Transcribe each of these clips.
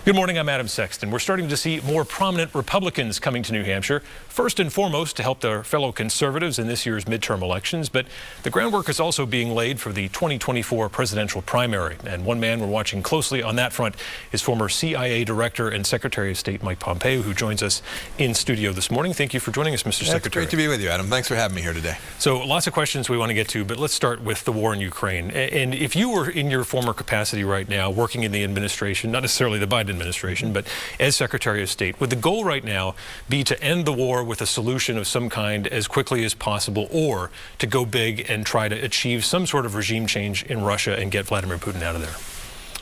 Good morning, I'm Adam Sexton. We're starting to see more prominent Republicans coming to New Hampshire, first and foremost to help their fellow conservatives in this year's midterm elections, but the groundwork is also being laid for the 2024 presidential primary. And one man we're watching closely on that front is former CIA Director and Secretary of State Mike Pompeo, who joins us in studio this morning. Thank you for joining us, Mr. Secretary. It's great to be with you, Adam. Thanks for having me here today. So lots of questions we want to get to, but let's start with the war in Ukraine. And if you were in your former capacity right now, working in the administration, not necessarily the Biden administration, but as Secretary of State, would the goal right now be to end the war with a solution of some kind as quickly as possible, or to go big and try to achieve some sort of regime change in Russia and get Vladimir Putin out of there?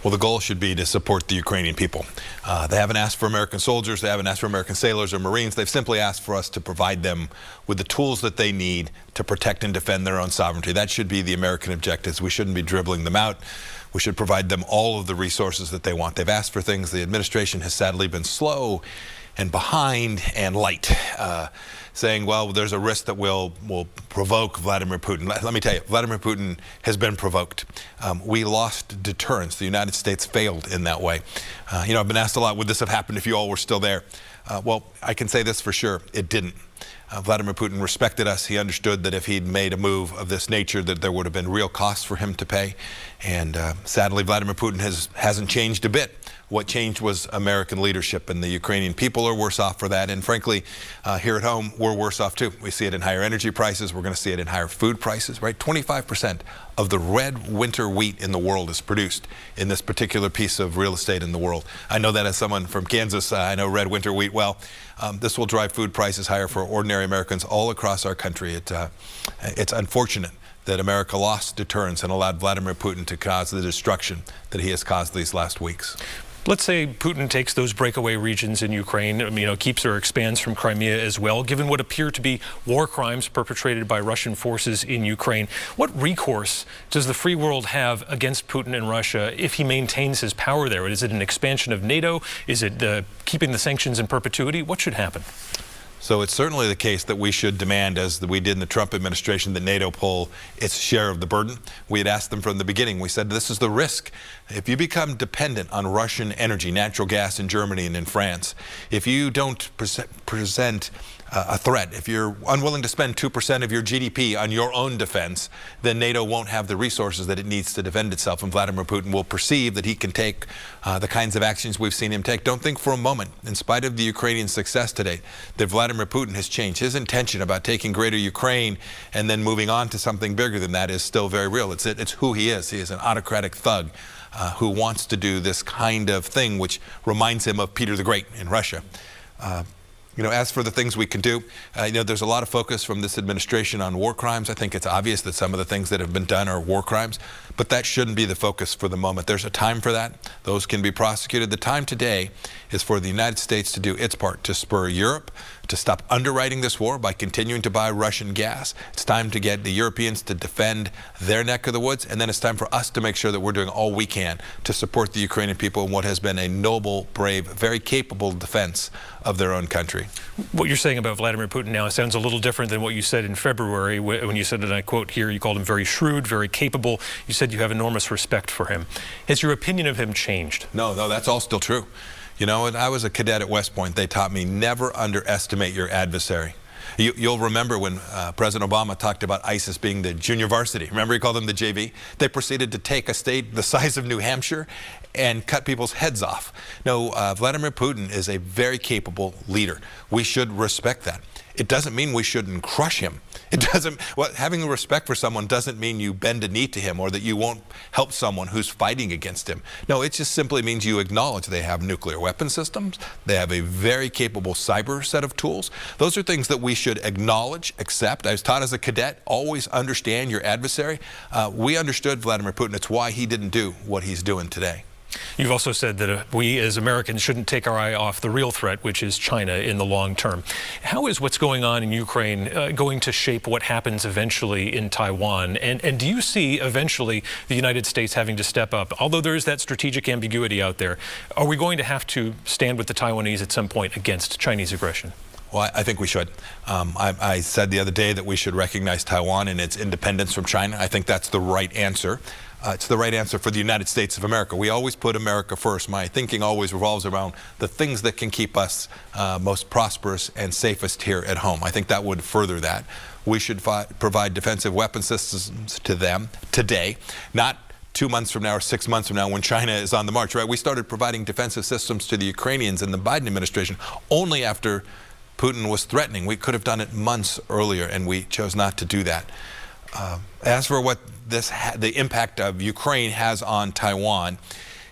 Well, the goal should be to support the Ukrainian people. They haven't asked for American soldiers, they haven't asked for American sailors or Marines. They've simply asked for us to provide them with the tools that they need to protect and defend their own sovereignty. That should be the American objectives. We shouldn't be dribbling them out. We should provide them all of the resources that they want. They've asked for things. The administration has sadly been slow and behind and light, saying, well, there's a risk that will provoke Vladimir Putin. Let me tell you, Vladimir Putin has been provoked. We lost deterrence. The United States failed in that way. You know, I've been asked a lot, would this have happened if you all were still there? Well, I can say this for sure, it didn't. Vladimir Putin respected us. He understood that if he'd made a move of this nature, that there would have been real costs for him to pay. And sadly, Vladimir Putin hasn't changed a bit. What changed was American leadership, and the Ukrainian people are worse off for that. And frankly, here at home, we're worse off too. We see it in higher energy prices. We're going to see it in higher food prices, right? 25% of the red winter wheat in the world is produced in this particular piece of real estate in the world. I know that as someone from Kansas. I know red winter wheat well. This will drive food prices higher for ordinary Americans all across our country. It's unfortunate that America lost deterrence and allowed Vladimir Putin to cause the destruction that he has caused these last weeks. Let's say Putin takes those breakaway regions in Ukraine, keeps or expands from Crimea as well, given what appear to be war crimes perpetrated by Russian forces in Ukraine. What recourse does the free world have against Putin and Russia if he maintains his power there? Is it an expansion of NATO? Is it keeping the sanctions in perpetuity? What should happen? So it's certainly the case that we should demand, as we did in the Trump administration, that NATO pull its share of the burden. We had asked them from the beginning. We said, this is the risk. If you become dependent on Russian energy, natural gas in Germany and in France, if you don't present a threat, if you're unwilling to spend 2% of your GDP on your own defense, then NATO won't have the resources that it needs to defend itself, and Vladimir Putin will perceive that he can take the kinds of actions we've seen him take. Don't think for a moment, in spite of the Ukrainian success today, that Vladimir Putin has changed. His intention about taking greater Ukraine and then moving on to something bigger than that is still very real. It's who he is. He is an autocratic thug who wants to do this kind of thing, which reminds him of Peter the Great in Russia. As for the things we can do, there's a lot of focus from this administration on war crimes. I think it's obvious that some of the things that have been done are war crimes, but that shouldn't be the focus for the moment. There's a time for that. Those can be prosecuted. The time today is for the United States to do its part to spur Europe to stop underwriting this war by continuing to buy Russian gas. It's time to get the Europeans to defend their neck of the woods, and then it's time for us to make sure that we're doing all we can to support the Ukrainian people in what has been a noble, brave, very capable defense of their own country. What you're saying about Vladimir Putin now sounds a little different than what you said in February when you said, and I quote here, you called him very shrewd, very capable. You said you have enormous respect for him. Has your opinion of him changed? No, that's all still true. When I was a cadet at West Point, they taught me never underestimate your adversary. You'll remember when President Obama talked about ISIS being the junior varsity. Remember he called them the JV? They proceeded to take a state the size of New Hampshire and cut people's heads off. No, Vladimir Putin is a very capable leader. We should respect that. It doesn't mean we shouldn't crush him. Having respect for someone doesn't mean you bend a knee to him or that you won't help someone who's fighting against him. No, it just simply means you acknowledge they have nuclear weapon systems. They have a very capable cyber set of tools. Those are things that we should acknowledge, accept. I was taught as a cadet, always understand your adversary. We understood Vladimir Putin. It's why he didn't do what he's doing today. You've also said that we as Americans shouldn't take our eye off the real threat, which is China in the long term. How is what's going on in Ukraine going to shape what happens eventually in Taiwan? And do you see eventually the United States having to step up? Although there is that strategic ambiguity out there, are we going to have to stand with the Taiwanese at some point against Chinese aggression? Well, I think we should. I said the other day that we should recognize Taiwan and its independence from China. I think that's the right answer. It's the right answer for the United States of America. We always put America first. My thinking always revolves around the things that can keep us most prosperous and safest here at home. I think that would further that. We should provide defensive weapon systems to them today, not 2 months from now or 6 months from now when China is on the march, right? We started providing defensive systems to the Ukrainians in the Biden administration only after Putin was threatening. We could have done it months earlier, and we chose not to do that. As for what the impact of Ukraine has on Taiwan,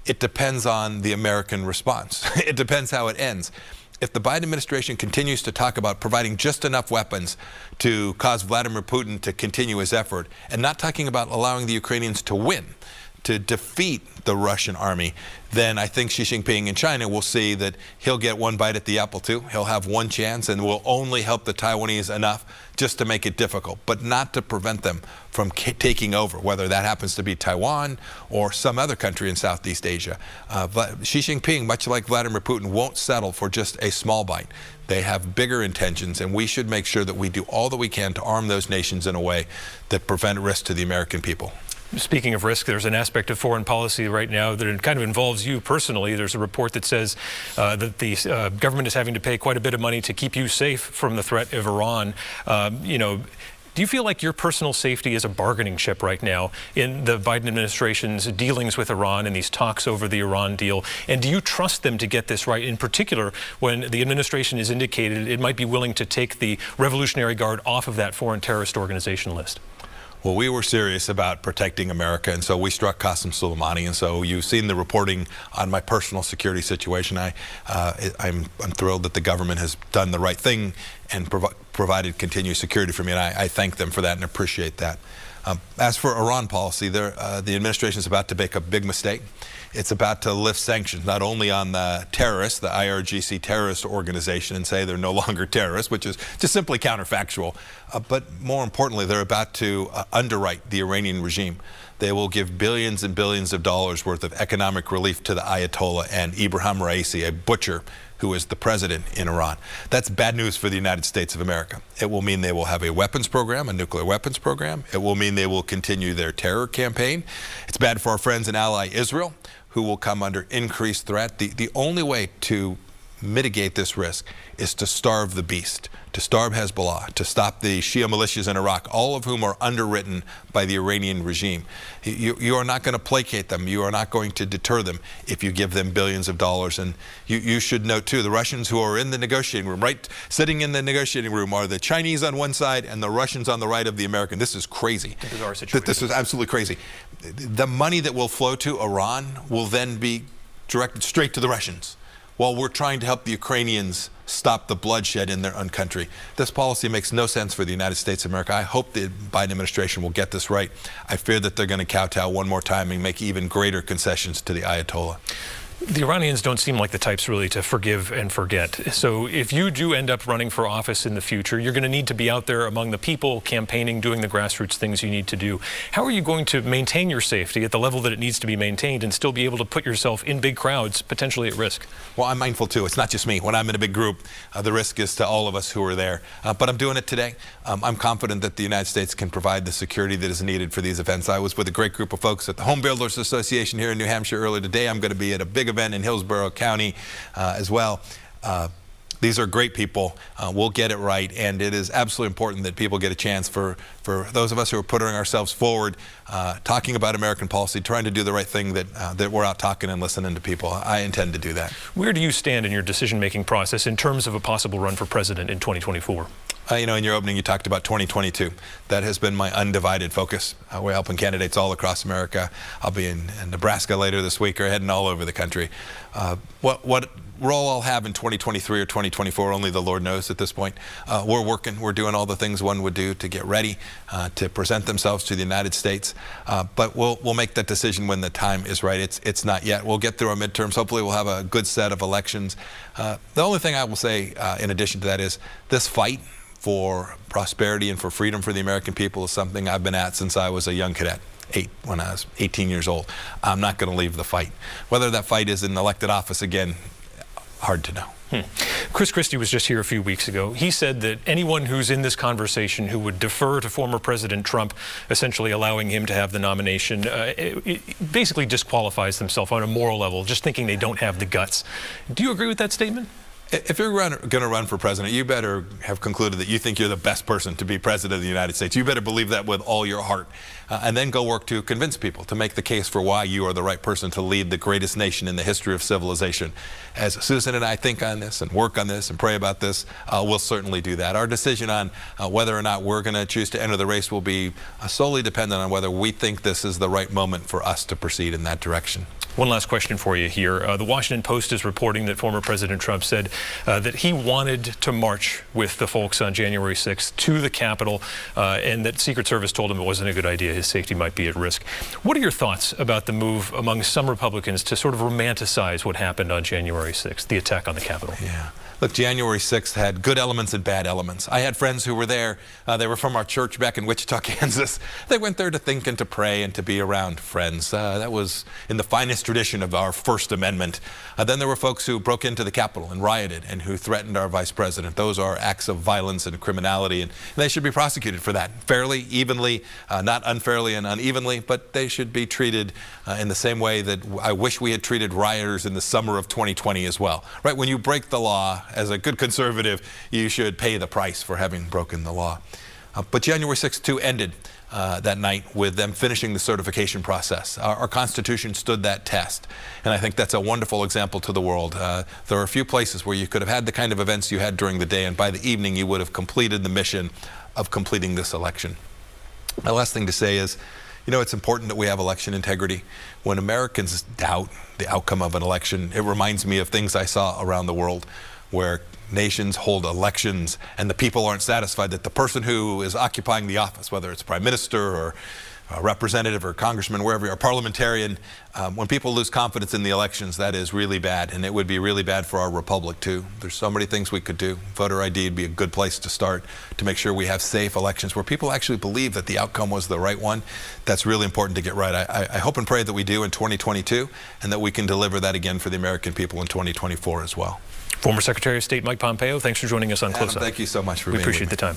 it depends on the American response. It depends how it ends. If the Biden administration continues to talk about providing just enough weapons to cause Vladimir Putin to continue his effort, and not talking about allowing the Ukrainians to win, to defeat the Russian army, then I think Xi Jinping in China will see that he'll get one bite at the apple too. He'll have one chance and will only help the Taiwanese enough just to make it difficult, but not to prevent them from taking over, whether that happens to be Taiwan or some other country in Southeast Asia. Xi Jinping, much like Vladimir Putin, won't settle for just a small bite. They have bigger intentions, and we should make sure that we do all that we can to arm those nations in a way that prevent risk to the American people. Speaking of risk, there's an aspect of foreign policy right now that kind of involves you personally. There's a report that says that the government is having to pay quite a bit of money to keep you safe from the threat of Iran. Do you feel like your personal safety is a bargaining chip right now in the Biden administration's dealings with Iran and these talks over the Iran deal? And do you trust them to get this right, in particular when the administration has indicated it might be willing to take the Revolutionary Guard off of that foreign terrorist organization list? Well, we were serious about protecting America, and so we struck Qasem Soleimani. And so you've seen the reporting on my personal security situation. I'm thrilled that the government has done the right thing and provided continued security for me, and I thank them for that and appreciate that. As for Iran policy, the administration is about to make a big mistake. It's about to lift sanctions not only on the terrorists, the IRGC terrorist organization, and say they're no longer terrorists, which is just simply counterfactual, but more importantly, they're about to underwrite the Iranian regime. They will give billions and billions of dollars worth of economic relief to the Ayatollah and Ibrahim Raisi, a butcher who is the president in Iran. That's bad news for the United States of America. It will mean they will have a weapons program, a nuclear weapons program. It will mean they will continue their terror campaign. It's bad for our friends and ally Israel, who will come under increased threat. The only way to mitigate this risk is to starve the beast, to starve Hezbollah, to stop the Shia militias in Iraq, all of whom are underwritten by the Iranian regime. You are not going to placate them. You are not going to deter them if you give them billions of dollars. And you should note, too, the Russians who are in the negotiating room, right, sitting in the negotiating room, are the Chinese on one side and the Russians on the right of the American. This is crazy. This is our situation. This is absolutely crazy. The money that will flow to Iran will then be directed straight to the Russians, while we're trying to help the Ukrainians stop the bloodshed in their own country. This policy makes no sense for the United States of America. I hope the Biden administration will get this right. I fear that they're going to kowtow one more time and make even greater concessions to the Ayatollah. The Iranians don't seem like the types really to forgive and forget. So if you do end up running for office in the future, you're going to need to be out there among the people, campaigning, doing the grassroots things you need to do. How are you going to maintain your safety at the level that it needs to be maintained and still be able to put yourself in big crowds, potentially at risk? Well, I'm mindful, too. It's not just me. When I'm in a big group, the risk is to all of us who are there. But I'm doing it today. I'm confident that the United States can provide the security that is needed for these events. I was with a great group of folks at the Home Builders Association here in New Hampshire earlier today. I'm going to be at a big event in Hillsborough County as well. These are great people. We'll get it right, and it is absolutely important that people get a chance for those of us who are putting ourselves forward, talking about American policy, trying to do the right thing, that we're out talking and listening to people. I intend to do that. Where do you stand in your decision-making process in terms of a possible run for president in 2024? In your opening, you talked about 2022. That has been my undivided focus. We're helping candidates all across America. I'll be in Nebraska later this week, or heading all over the country. What role I'll have in 2023 or 2024, only the Lord knows at this point. We're working. We're doing all the things one would do to get ready to present themselves to the United States. But we'll make that decision when the time is right. It's not yet. We'll get through our midterms. Hopefully, we'll have a good set of elections. The only thing I will say in addition to that is this fight for prosperity and for freedom for the American people is something I've been at since I was a young cadet. When I was 18 years old. I'm not going to leave the fight. Whether that fight is in elected office again, hard to know. Chris Christie was just here a few weeks ago. He said that anyone who's in this conversation who would defer to former President Trump, essentially allowing him to have the nomination, it basically disqualifies themselves on a moral level, just thinking they don't have the guts. Do you agree with that statement? If you're going to run for president, you better have concluded that you think you're the best person to be president of the United States. You better believe that with all your heart, and then go work to convince people, to make the case for why you are the right person to lead the greatest nation in the history of civilization. As Susan and I think on this and work on this and pray about this, we'll certainly do that. Our decision on whether or not we're going to choose to enter the race will be solely dependent on whether we think this is the right moment for us to proceed in that direction. One last question for you here. The Washington Post is reporting that former President Trump said that he wanted to march with the folks on January 6th to the Capitol, and that Secret Service told him it wasn't a good idea. His safety might be at risk. What are your thoughts about the move among some Republicans to sort of romanticize what happened on January 6th, the attack on the Capitol? Yeah. Look, January 6th had good elements and bad elements. I had friends who were there. They were from our church back in Wichita, Kansas. They went there to think and to pray and to be around friends. That was in the finest tradition of our First Amendment. Then there were folks who broke into the Capitol and rioted and who threatened our vice president. Those are acts of violence and criminality, and they should be prosecuted for that fairly, evenly, not unfairly and unevenly, but they should be treated in the same way that I wish we had treated rioters in the summer of 2020 as well. Right? When you break the law, as a good conservative, you should pay the price for having broken the law. But January 6th, too, ended that night with them finishing the certification process. Our Constitution stood that test, and I think that's a wonderful example to the world. There are a few places where you could have had the kind of events you had during the day, and by the evening you would have completed the mission of completing this election. My last thing to say is, you know, it's important that we have election integrity. When Americans doubt the outcome of an election, it reminds me of things I saw around the world where nations hold elections and the people aren't satisfied that the person who is occupying the office, whether it's prime minister or a representative or congressman, wherever you're a parliamentarian, when people lose confidence in the elections, that is really bad, and it would be really bad for our republic too. There's so many things we could do. Voter ID would be a good place to start to make sure we have safe elections where people actually believe that the outcome was the right one. That's really important to get right. I hope and pray that we do in 2022, and that we can deliver that again for the American people in 2024 as well. Former Secretary of State Mike Pompeo, thanks for joining us on Close Up. Thank you so much for being with me. We appreciate the time.